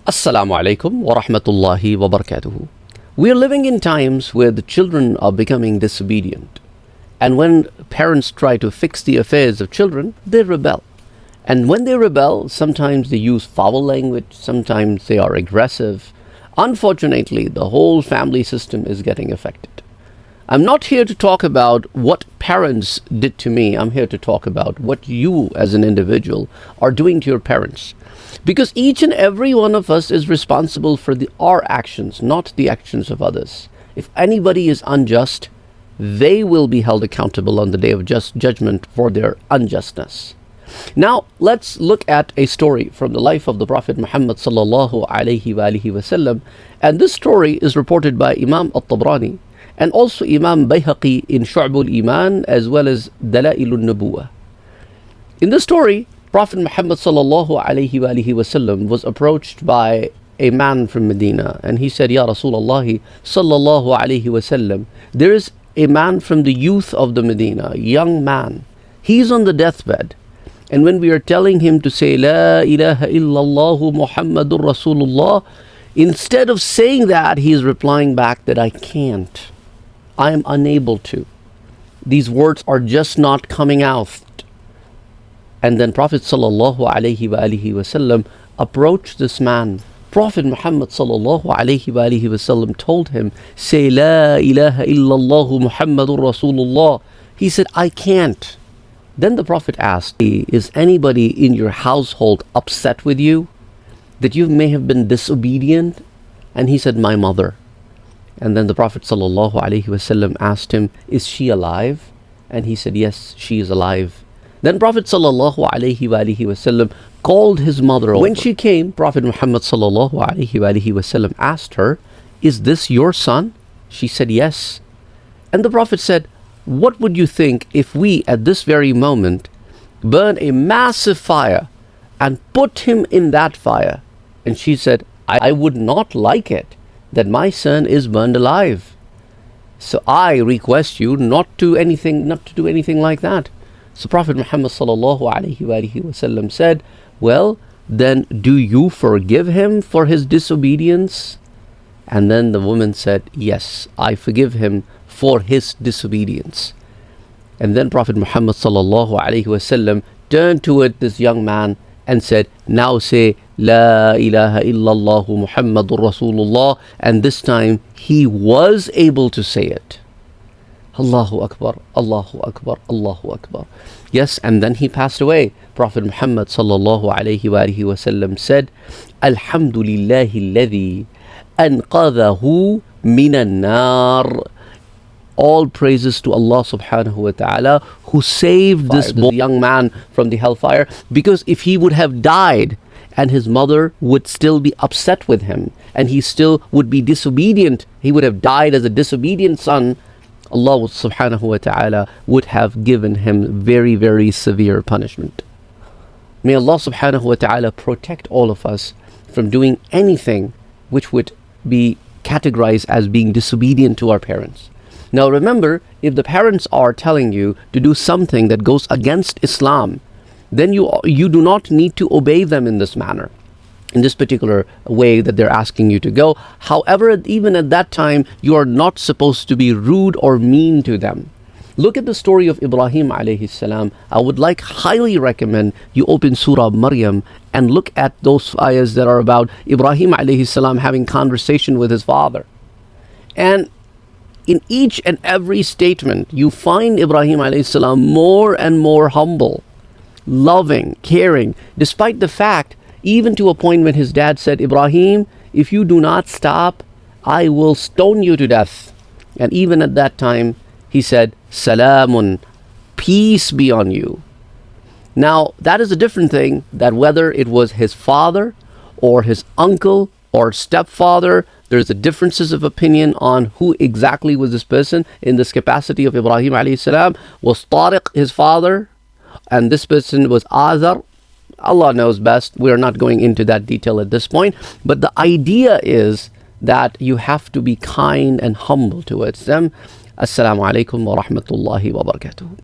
Assalamu alaikum wa rahmatullahi wa barakatuhu. We are living in times where the children are becoming disobedient. And when parents try to fix the affairs of children, they rebel. And when they rebel, sometimes they use foul language, sometimes they are aggressive. Unfortunately, the whole family system is getting affected. I'm not here to talk about what parents did to me. I'm here to talk about what you as an individual are doing to your parents. Because each and every one of us is responsible for our actions, not the actions of others. If anybody is unjust, they will be held accountable on the day of judgment for their unjustness. Now, let's look at a story from the life of the Prophet Muhammad sallallahu alaihi wasallam. And this story is reported by Imam al-Tabrani and also Imam Bayhaqi in Shu'bul Iman as well as Dalailun Nubuwah. In the story, Prophet Muhammad sallallahu alaihi wasallam was approached by a man from Medina, and he said, Ya Rasulullah sallallahu alaihi wasallam, there is a man from the youth of the Medina, a young man. He's on the deathbed, and when we are telling him to say La ilaha illallah Muhammadur Rasulullah, instead of saying that, he is replying back that I can't. I am unable to. These words are just not coming out. And then Prophet sallallahu alaihi wasallam approached this man. Prophet Muhammad sallallahu alaihi wasallam told him, say La ilaha illallah Muhammadur Rasulullah. He said, I can't. Then the Prophet asked, is anybody in your household upset with you that you may have been disobedient? And he said, my mother. And then the Prophet sallallahu alaihi wasallam asked him, is she alive? And he said, yes, she is alive. Then Prophet sallallahu alaihi wasallam called his mother over. When she came, Prophet Muhammad sallallahu alaihi wasallam asked her, is this your son? She said, yes. And the Prophet said, what would you think if we at this very moment burn a massive fire and put him in that fire? And she said, I would not like it that my son is burned alive. So I request you not to do anything like that. So Prophet Muhammad sallallahu alaihi wasallam said, well, then do you forgive him for his disobedience? And then the woman said, yes, I forgive him for his disobedience. And then Prophet Muhammad sallallahu alaihi wasallam turned toward this young man and said, now say La ilaha illallah Muhammadur Rasulullah. And this time he was able to say it. Allahu Akbar, Allahu Akbar, Allahu Akbar. Yes, and then he passed away. Prophet Muhammad sallallahu alaihi wasallam said, Alhamdulillahi alladhi anqadhahu minan nar. All praises to Allah subhanahu wa ta'ala who saved this young man from the hellfire, because if he would have died and his mother would still be upset with him and he still would be disobedient, he would have died as a disobedient son, Allah subhanahu wa ta'ala would have given him very, very severe punishment. May Allah subhanahu wa ta'ala protect all of us from doing anything which would be categorized as being disobedient to our parents. Now remember, if the parents are telling you to do something that goes against Islam, then you do not need to obey them in this manner, in this particular way that they're asking you to go. However, even at that time, you are not supposed to be rude or mean to them. Look at the story of Ibrahim alayhi salam. I would highly recommend you open Surah Maryam and look at those ayahs that are about Ibrahim alayhi salam having conversation with his father. And in each and every statement, you find Ibrahim alayhi salam more and more humble, loving, caring, despite the fact, even to a point when his dad said, Ibrahim, if you do not stop, I will stone you to death. And even at that time, he said, Salamun, peace be on you. Now, that is a different thing, that whether it was his father or his uncle or stepfather, there's a differences of opinion on who exactly was this person. In this capacity of Ibrahim alayhi salam, was Tariq his father, and this person was Azar. Allah knows best. We are not going into that detail at this point. But the idea is that you have to be kind and humble towards them. Assalamu alaikum wa rahmatullahi wa barakatuh.